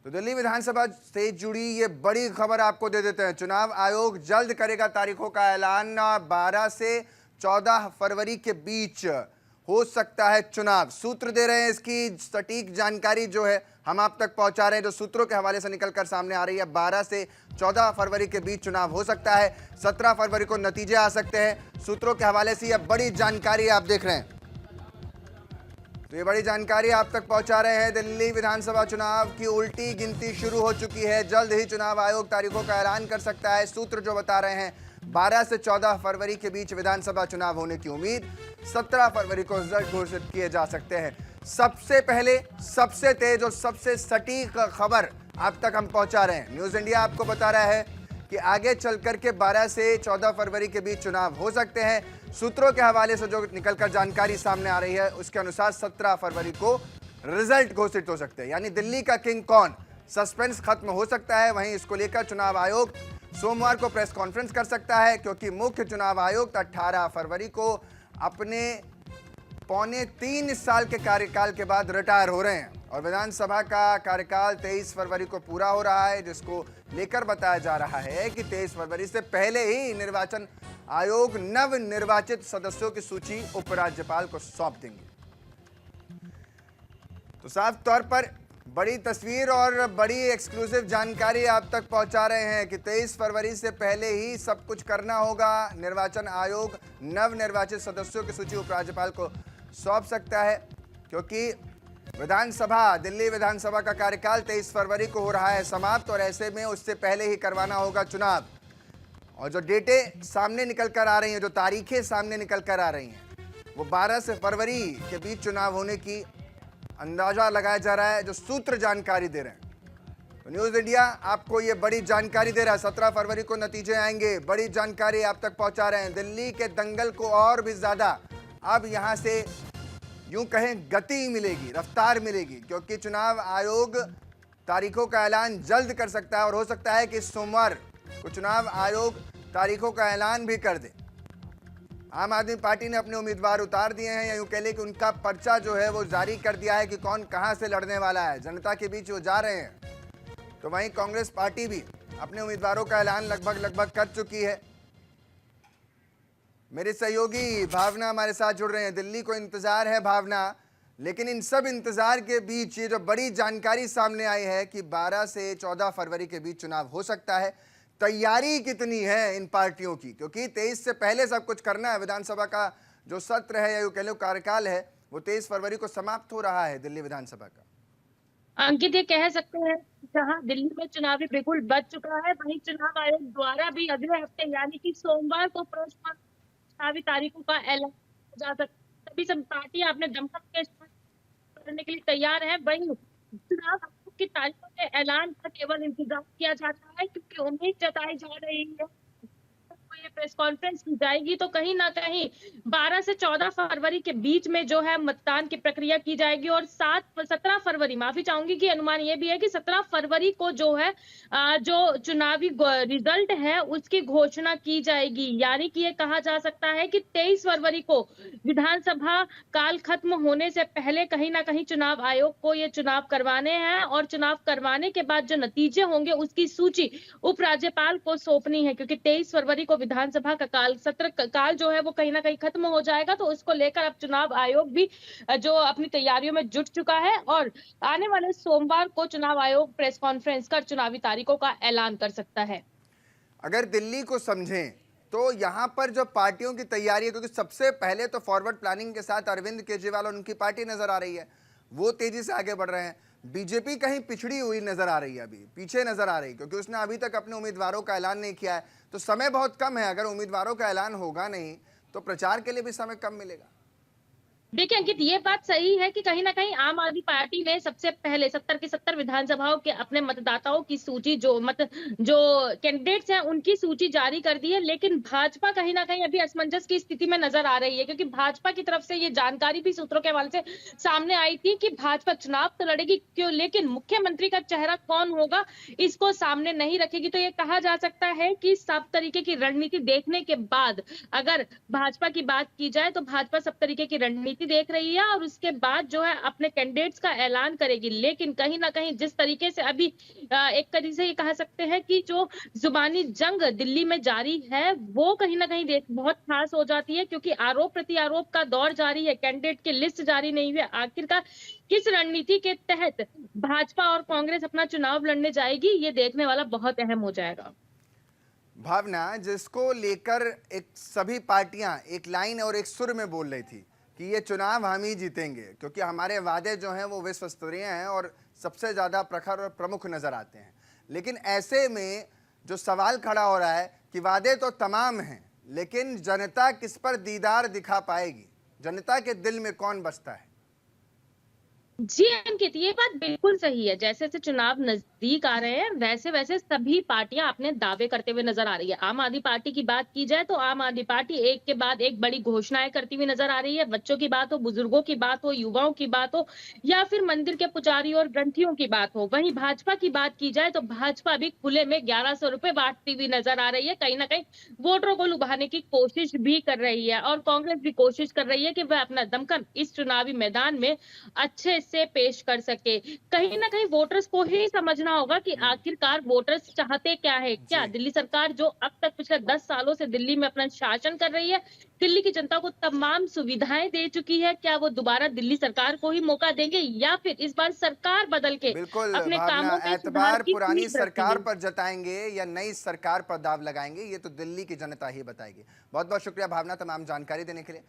तो दिल्ली विधानसभा से जुड़ी ये बड़ी खबर आपको दे देते हैं। चुनाव आयोग जल्द करेगा तारीखों का ऐलान। 12 से 14 फरवरी के बीच हो सकता है चुनाव। सूत्र दे रहे हैं, इसकी सटीक जानकारी जो है हम आप तक पहुंचा रहे हैं, जो सूत्रों के हवाले से निकलकर सामने आ रही है। 12 से 14 फरवरी के बीच चुनाव हो सकता है। 17 फरवरी को नतीजे आ सकते हैं। सूत्रों के हवाले से यह बड़ी जानकारी आप देख रहे हैं। तो ये बड़ी जानकारी आप तक पहुंचा रहे हैं। दिल्ली विधानसभा चुनाव की उल्टी गिनती शुरू हो चुकी है। जल्द ही चुनाव आयोग तारीखों का ऐलान कर सकता है। सूत्र जो बता रहे हैं 12 से 14 फरवरी के बीच विधानसभा चुनाव होने की उम्मीद। 17 फरवरी को रिजल्ट घोषित किए जा सकते हैं। सबसे पहले, सबसे तेज और सबसे सटीक खबर आप तक हम पहुंचा रहे हैं। न्यूज इंडिया आपको बता रहा है कि आगे चल करके 12 से 14 फरवरी के बीच चुनाव हो सकते हैं। सूत्रों के हवाले से जो निकलकर जानकारी सामने आ रही है उसके अनुसार 17 फरवरी को रिजल्ट घोषित हो सकते हैं। यानी दिल्ली का किंग कौन, सस्पेंस खत्म हो सकता है। वहीं इसको लेकर चुनाव आयोग सोमवार को प्रेस कॉन्फ्रेंस कर सकता है, क्योंकि मुख्य चुनाव आयुक्त 18 फरवरी को अपने 3.25 साल के कार्यकाल के बाद रिटायर हो रहे हैं और विधानसभा का कार्यकाल 23 फरवरी को पूरा हो रहा है, जिसको लेकर बताया जा रहा है कि 23 फरवरी से पहले ही निर्वाचन आयोग नव निर्वाचित सदस्यों की सूची उपराज्यपाल को सौंप देंगे। तो साफ तौर पर बड़ी तस्वीर और बड़ी एक्सक्लूसिव जानकारी आप तक पहुंचा रहे हैं कि 23 फरवरी से पहले ही सब कुछ करना होगा। निर्वाचन आयोग नव निर्वाचित सदस्यों की सूची उपराज्यपाल को सौंप सकता है, क्योंकि दिल्ली विधानसभा का कार्यकाल 23 फरवरी को हो रहा है समाप्त और ऐसे में उससे पहले ही करवाना होगा चुनाव। और जो डेटें सामने निकल कर आ रही हैं, जो तारीखें सामने निकल कर आ रही हैं, वो 12 से फरवरी के बीच चुनाव होने की अंदाजा लगाया जा रहा है, जो सूत्र जानकारी दे रहे हैं। तो न्यूज़ इंडिया आपको ये बड़ी जानकारी दे रहा है। 17 फरवरी को नतीजे आएंगे। बड़ी जानकारी आप तक पहुंचा रहे हैं। दिल्ली के दंगल को और भी ज़्यादा अब यहाँ से यूं कहें गति मिलेगी, रफ्तार मिलेगी, क्योंकि चुनाव आयोग तारीखों का ऐलान जल्द कर सकता है और हो सकता है कि सोमवार को चुनाव आयोग तारीखों का ऐलान भी कर दे। आम आदमी पार्टी ने अपने उम्मीदवार उतार दिए हैं, या यूं कह लें कि उनका पर्चा जो है वो जारी कर दिया है कि कौन कहां से लड़ने वाला है। जनता के बीच वो जा रहे हैं। तो वहीं कांग्रेस पार्टी भी अपने उम्मीदवारों का ऐलान लगभग कर चुकी है। मेरे सहयोगी भावना हमारे साथ जुड़ रहे हैं। दिल्ली को इंतजार है भावना, लेकिन इन सब इंतजार के बीच ये जो बड़ी जानकारी सामने आई है कि 12 से 14 फरवरी के बीच चुनाव हो सकता है। तैयारी कितनी है इन पार्टियों की, क्योंकि 23 से पहले सब कुछ करना है। विधानसभा का जो सत्र है या यूं कह लो कार्यकाल है, वो 23 फरवरी को समाप्त हो रहा है दिल्ली विधानसभा का। अंकित, ये कह सकते हैं जहां दिल्ली में चुनावी बिगुल बज चुका है, वहीं चुनाव आयोग द्वारा भी अगले हफ्ते यानी कि सोमवार को चुनावी तारीखों का ऐलान जा सकता है। सब पार्टियां अपने दमखम के करने के लिए तैयार है। वहीं चुनाव आयोग की तारीखों के ऐलान का केवल इंतजार किया जाता है, क्योंकि उम्मीद जताई जा रही है ये प्रेस कॉन्फ्रेंस की जाएगी तो कहीं ना कहीं 12 से 14 फरवरी के बीच में जो है मतदान की प्रक्रिया की जाएगी और 17 फरवरी, माफी चाहूंगी कि अनुमान ये भी है कि 17 फरवरी को जो है जो चुनावी रिजल्ट है उसकी घोषणा की जाएगी। यानी कि ये कहा जा सकता है कि 23 फरवरी को विधानसभा काल खत्म होने से पहले कहीं ना कहीं चुनाव आयोग को ये चुनाव करवाने हैं और चुनाव करवाने के बाद जो नतीजे होंगे उसकी सूची उपराज्यपाल को सौंपनी है, क्योंकि 23 फरवरी को विधानसभा का सत्र काल जो है वो कहीं ना कहीं खत्म हो जाएगा। तो उसको लेकर अब चुनाव आयोग भी जो अपनी तैयारियों में जुट चुका है और आने वाले सोमवार को चुनाव आयोग प्रेस कॉन्फ्रेंस कर चुनावी तारीखों का ऐलान कर सकता है। अगर दिल्ली को समझें तो यहाँ पर जो पार्टियों की तैयारी है, क्योंकि सबसे पहले तो फॉरवर्ड प्लानिंग के साथ अरविंद केजरीवाल और उनकी पार्टी नजर आ रही है, वो तेजी से आगे बढ़ रहे हैं। बीजेपी कहीं पिछड़ी हुई नजर आ रही है, अभी पीछे नजर आ रही है, क्योंकि उसने अभी तक अपने उम्मीदवारों का ऐलान नहीं किया है। तो समय बहुत कम है। अगर उम्मीदवारों का ऐलान होगा नहीं तो प्रचार के लिए भी समय कम मिलेगा। देखिए अंकित, ये बात सही है कि कहीं ना कहीं आम आदमी पार्टी ने सबसे पहले 70 की 70 विधानसभाओं के अपने मतदाताओं की सूची जो कैंडिडेट्स हैं उनकी सूची जारी कर दी है, लेकिन भाजपा कहीं ना कहीं अभी असमंजस की स्थिति में नजर आ रही है, क्योंकि भाजपा की तरफ से ये जानकारी भी सूत्रों के हवाले से सामने आई थी कि भाजपा चुनाव तो लड़ेगी क्यों, लेकिन मुख्यमंत्री का चेहरा कौन होगा इसको सामने नहीं रखेगी। तो ये कहा जा सकता है कि सब तरीके की रणनीति देखने के बाद अगर भाजपा की बात की जाए तो भाजपा सब तरीके की रणनीति रणनीति देख रही है और उसके बाद जो है अपने कैंडिडेट्स का ऐलान करेगी। लेकिन कहीं न कहीं जिस तरीके से अभी एक तरीके से ये कह सकते हैं कि जो ज़ुबानी जंग दिल्ली में जारी है, वो कहीं न कहीं देख बहुत ख़ास हो जाती है, क्योंकि आरोप-प्रत्यारोप का दौर जारी है, कैंडिडेट की लिस्ट जारी नहीं हुई है। आखिरकार किस रणनीति के तहत भाजपा और कांग्रेस अपना चुनाव लड़ने जाएगी, ये देखने वाला बहुत अहम हो जाएगा। भावना, जिसको लेकर एक सभी पार्टियां एक लाइन और एक सुर में बोल रही थी कि ये चुनाव हम ही जीतेंगे, क्योंकि हमारे वादे जो हैं वो विश्व स्तरीय हैं और सबसे ज़्यादा प्रखर और प्रमुख नज़र आते हैं। लेकिन ऐसे में जो सवाल खड़ा हो रहा है कि वादे तो तमाम हैं, लेकिन जनता किस पर दीदार दिखा पाएगी? जनता के दिल में कौन बसता है? जी अंकित, ये बात बिल्कुल सही है। जैसे-जैसे चुनाव नज़दीक आ रहे हैं, वैसे-वैसे सभी पार्टियाँ अपने दावे करते हुए नज़र आ रही है। आम आदमी पार्टी की बात की जाए तो आम आदमी पार्टी एक के बाद एक बड़ी घोषणाएँ करती हुई नज़र आ रही है। बच्चों की बात हो, बुजुर्गों की बात हो, युवाओं की बात हो या फिर मंदिर के पुजारी और ग्रंथियों की बात हो। वहीं भाजपा की बात की जाए तो भाजपा भी खुले में 1100 रुपए बाँटती हुई नज़र आ रही है। कहीं न कहीं वोटरों को लुभाने की कोशिश भी कर रही है और कांग्रेस भी कोशिश कर रही है कि वह अपना दमखम इस चुनावी मैदान में अच्छे से पेश कर सके। कहीं न कहीं वोटर्स को ही समझना होगा कि आखिरकार वोटर्स चाहते क्या है? क्या जी, दिल्ली सरकार जो अब तक पिछले 10 सालों से दिल्ली में अपना शासन कर रही है, दिल्ली की जनता को तमाम सुविधाएँ दे चुकी है, क्या वो दोबारा दिल्ली सरकार को ही मौका देंगे या फिर इस बार सरकार बदल के बिल्कुल अपने भावना, कामों में सुधार एतबार की पुरानी उम्मीद सरकार रखेंगे? पर जताएंगे या नई सरकार पर दाव लगाएंगे, ये तो दिल्ली की जनता ही बताएगी। बहुत बहुत शुक्रिया भावना, तमाम जानकारी देने के लिए।